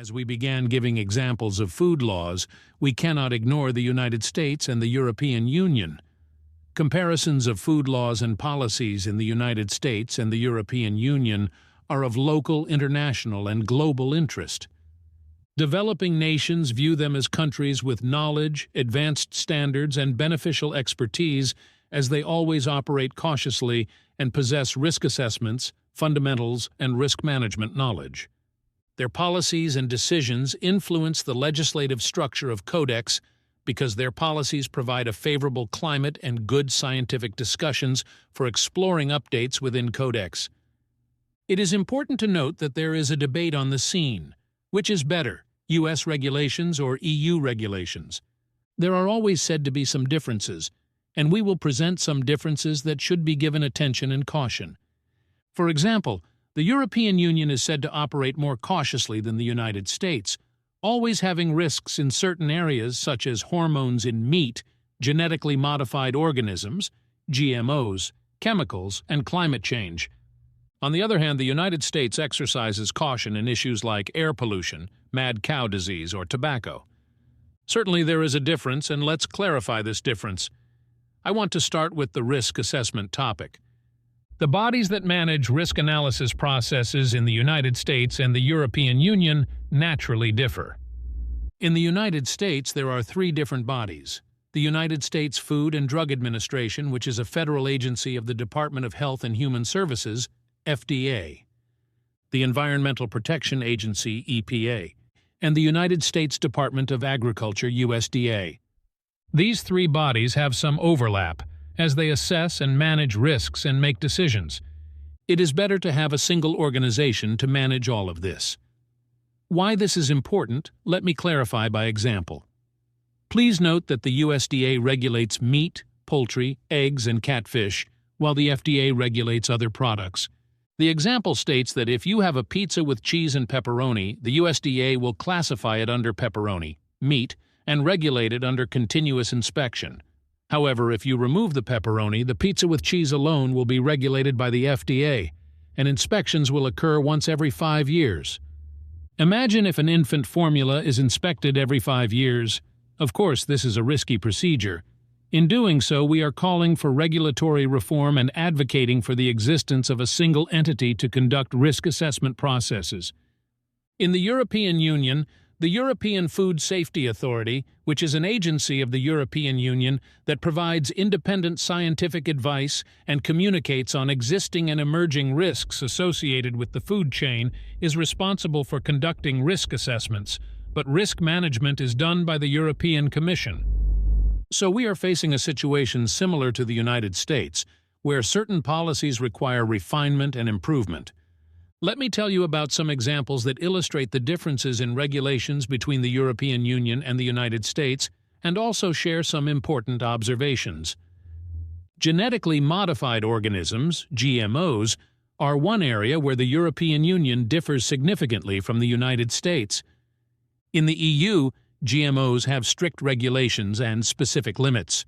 As we began giving examples of food laws, we cannot ignore the United States and the European Union. Comparisons of food laws and policies in the United States and the European Union are of local, international, and global interest. Developing nations view them as countries with knowledge, advanced standards, and beneficial expertise, as they always operate cautiously and possess risk assessments, fundamentals, and risk management knowledge. Their policies and decisions influence the legislative structure of codex because their policies provide a favorable climate and good scientific discussions for exploring updates within codex. It is important to note that there is a debate on the scene. Which is better, U.S. regulations or EU regulations? There are always said to be some differences, and we will present some differences that should be given attention and caution. For example, the European Union is said to operate more cautiously than the United States, always having risks in certain areas such as hormones in meat, genetically modified organisms, GMOs, chemicals, and climate change. On the other hand, the United States exercises caution in issues like air pollution, mad cow disease, or tobacco. Certainly there is a difference, and let's clarify this difference. I want to start with the risk assessment topic. The bodies that manage risk analysis processes in the United States and the European Union naturally differ. In the United States, there are three different bodies. The United States Food and Drug Administration, which is a federal agency of the Department of Health and Human Services, FDA, the Environmental Protection Agency, EPA, and the United States Department of Agriculture, USDA. These three bodies have some overlap as they assess and manage risks and make decisions. It is better to have a single organization to manage all of this. Why this is important, let me clarify by example. Please note that the USDA regulates meat, poultry, eggs, and catfish, while the FDA regulates other products. The example states that if you have a pizza with cheese and pepperoni, the USDA will classify it under pepperoni, meat, and regulate it under continuous inspection. However, if you remove the pepperoni, the pizza with cheese alone will be regulated by the FDA, and inspections will occur once every 5 years. Imagine if an infant formula is inspected every 5 years. Of course, this is a risky procedure. In doing so, we are calling for regulatory reform and advocating for the existence of a single entity to conduct risk assessment processes. In the European Union, the European Food Safety Authority, which is an agency of the European Union that provides independent scientific advice and communicates on existing and emerging risks associated with the food chain, is responsible for conducting risk assessments, but risk management is done by the European Commission. So we are facing a situation similar to the United States, where certain policies require refinement and improvement. Let me tell you about some examples that illustrate the differences in regulations between the European Union and the United States, and also share some important observations. Genetically modified organisms, GMOs, are one area where the European Union differs significantly from the United States. In the EU, GMOs have strict regulations and specific limits.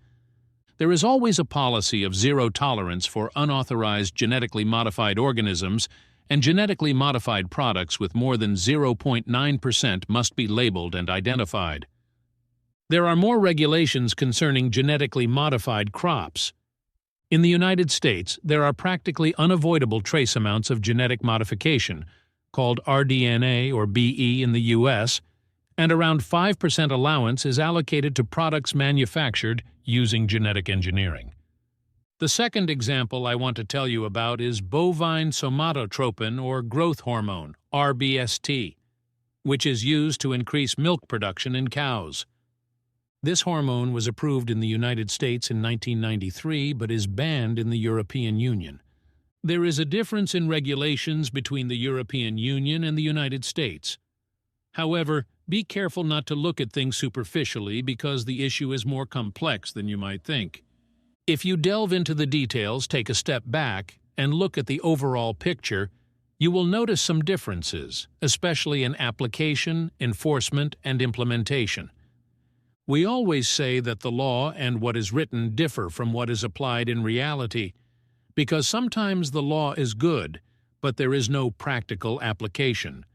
There is always a policy of zero tolerance for unauthorized genetically modified organisms, and genetically modified products with more than 0.9% must be labeled and identified. There are more regulations concerning genetically modified crops. In the United States, there are practically unavoidable trace amounts of genetic modification, called rDNA or BE in the U.S., and around 5% allowance is allocated to products manufactured using genetic engineering. The second example I want to tell you about is bovine somatotropin or growth hormone, RBST, which is used to increase milk production in cows. This hormone was approved in the United States in 1993 but is banned in the European Union. There is a difference in regulations between the European Union and the United States. However, be careful not to look at things superficially because the issue is more complex than you might think. If you delve into the details, take a step back, and look at the overall picture, you will notice some differences, especially in application, enforcement, and implementation. We always say that the law and what is written differ from what is applied in reality, because sometimes the law is good, but there is no practical application.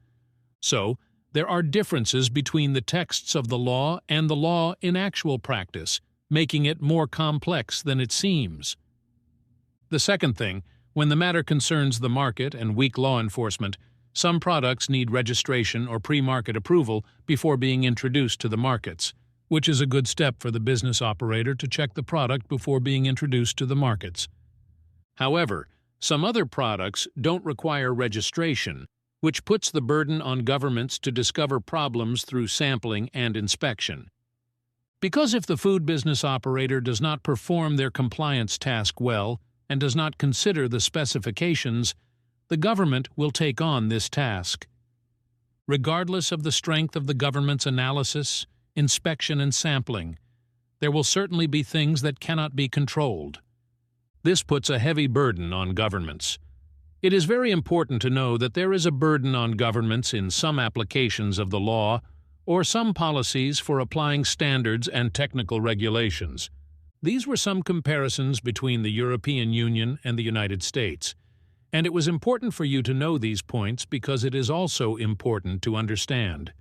So, There are differences between the texts of the law and the law in actual practice, making it more complex than it seems. The second thing, when the matter concerns the market and weak law enforcement, some products need registration or pre-market approval before being introduced to the markets, which is a good step for the business operator to check the product before being introduced to the markets. However, some other products don't require registration, which puts the burden on governments to discover problems through sampling and inspection. Because if the food business operator does not perform their compliance task well and does not consider the specifications, the government will take on this task. Regardless of the strength of the government's analysis, inspection, and sampling, there will certainly be things that cannot be controlled. This puts a heavy burden on governments. It is very important to know that there is a burden on governments in some applications of the law or some policies for applying standards and technical regulations. These were some comparisons between the European Union and the United States, and it was important for you to know these points because it is also important to understand.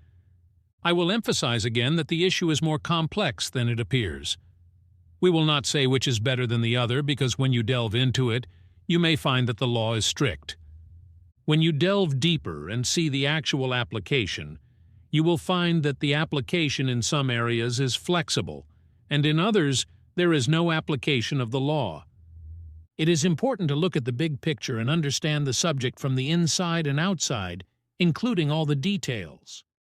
I will emphasize again that the issue is more complex than it appears. We will not say which is better than the other because when you delve into it, you may find that the law is strict. When you delve deeper and see the actual application, you will find that the application in some areas is flexible, and in others, there is no application of the law. It is important to look at the big picture and understand the subject from the inside and outside, including all the details.